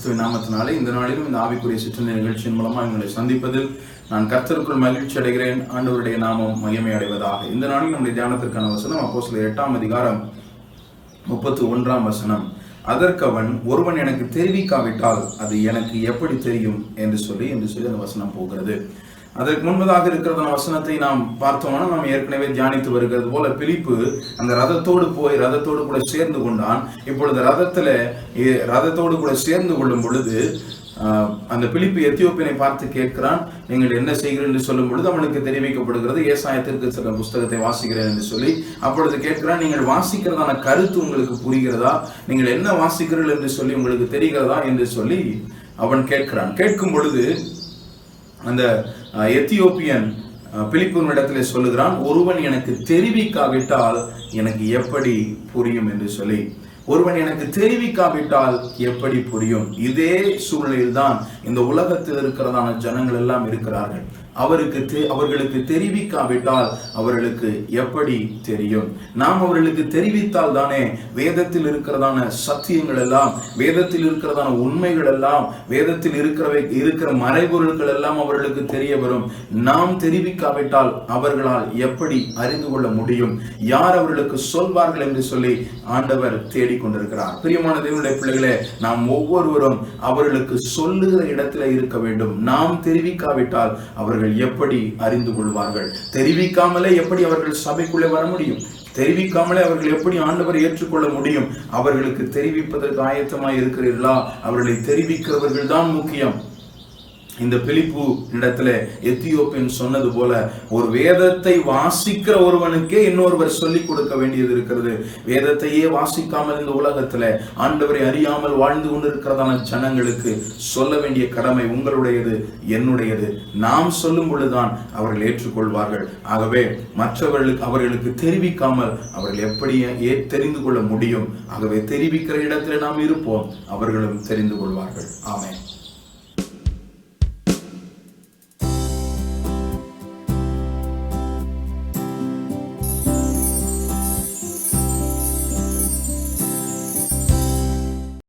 கிறிஸ்துவின் நாமத்தினாலே இந்த நாளிலும் இந்த ஆவிக்குரிய சிற்றலை நிகழ்ச்சியின் மூலமாக உங்களை சந்திப்பதில் நான் கர்த்தருக்குள் மகிழ்ச்சி அடைகிறேன். ஆண்டவருடைய நாமம் மகிமை அடைவதாக. இந்த நாளில் நம்முடைய தியானத்திற்கான வசனம் அப்போஸ்தலர் 8ஆம் அதிகாரம் 31ஆம் வசனம். அதற்கவன், ஒருவன் எனக்கு தெரிவிக்காவிட்டால் அது எனக்கு எப்படி தெரியும் என்று சொல்லி அந்த வசனம் போகிறது. அதற்கு முன்பதாக இருக்கிறதான வசனத்தை நாம் பார்த்தோம்னா, நாம் ஏற்கனவே தியானித்து வருகிறது போல பிலிப்பு அந்த ரதத்தோடு கூட சேர்ந்து கொண்டான். இப்பொழுது ரதத்தோடு கூட சேர்ந்து கொள்ளும் பொழுது அந்த பிலிப்பு எத்தியோப்பியனை பார்த்து கேட்கிறான், நீங்கள் என்ன செய்கிறீர்கள் என்று சொல்லும் பொழுது அவனுக்கு தெரிவிக்கப்படுகிறது, ஏசாயத்திற்கு சில புஸ்தகத்தை வாசிக்கிறேன் என்று சொல்லி. அப்பொழுது கேட்கிறான், நீங்கள் வாசிக்கிறதான கருத்து உங்களுக்கு புரிகிறதா, நீங்கள் என்ன வாசிக்கிறீர்கள் என்று சொல்லி உங்களுக்கு தெரிகிறதா என்று சொல்லி அவன் கேட்கிறான். கேட்கும் பொழுது அந்த எத்தியோப்பியன் பிலிப்பின் இடத்திலே சொல்லுகிறான், ஒருவன் எனக்கு தெரிவிக்காவிட்டால் எனக்கு எப்படி புரியும் என்று சொல்லி. ஒருவன் எனக்கு தெரிவிக்காவிட்டால் எப்படி புரியும்? இதே சூழ்நிலையில் தான் இந்த உலகத்தில் இருக்கிறதான ஜனங்கள் எல்லாம் இருக்கிறார்கள். அவர்களுக்கு தெரிவிக்காவிட்டால் அவர்களுக்கு எப்படி தெரியும்? நாம் அவர்களுக்கு தெரிவித்தால் தானே வேதத்தில் இருக்கிறதான சத்தியங்கள் எல்லாம், வேதத்தில் இருக்கிறதான உண்மைகள் எல்லாம், வேதத்தில் இருக்கிற மறைபொருள்கள் எல்லாம் அவர்களுக்கு தெரிய வரும். நாம் தெரிவிக்காவிட்டால் அவர்களால் எப்படி அறிந்து கொள்ள முடியும்? யார் அவர்களுக்கு சொல்வார்கள் என்று சொல்லி ஆண்டவர் தேடிக்கொண்டிருக்கிறார். பிரியமான தேவனுடைய பிள்ளைகளே, நாம் ஒவ்வொருவரும் அவர்களுக்கு சொல்லுகிற இடத்துல இருக்க வேண்டும். நாம் தெரிவிக்காவிட்டால் அவர்கள் எப்படி அறிந்து கொள்வார்கள்? தெரிவிக்காமலே எப்படி அவர்கள் சபைக்குள்ளே வர முடியும்? தெரிவிக்காமலே அவர்கள் எப்படி ஆண்டவரை ஏற்றுக்கொள்ள முடியும்? அவர்களுக்கு தெரிவிப்பதற்கு ஆயத்தமாய் இருக்கிறீர்களா? அவர்களை தெரிவிக்கிறவர்கள் தான் முக்கியம். இந்த பிலிப்பு இடத்துல எத்தியோப்பியன் சொன்னது போல, ஒரு வேதத்தை வாசிக்கிற ஒருவனுக்கே இன்னொருவர் சொல்லிக் கொடுக்க வேண்டியது இருக்கிறது. வேதத்தையே வாசிக்காமல் இந்த உலகத்துல ஆண்டவரை அறியாமல் வாழ்ந்து கொண்டிருக்கிறதான ஜனங்களுக்கு சொல்ல வேண்டிய கடமை உங்களுடையது, என்னுடையது. நாம் சொல்லும் பொழுதுதான் அவர்கள் ஏற்றுக்கொள்வார்கள். ஆகவே அவர்களுக்கு தெரிவிக்காமல் அவர்கள் எப்படி தெரிந்து கொள்ள முடியும்? ஆகவே தெரிவிக்கிற இடத்துல நாம் இருப்போம், அவர்களும் தெரிந்து கொள்வார்கள். ஆமென்.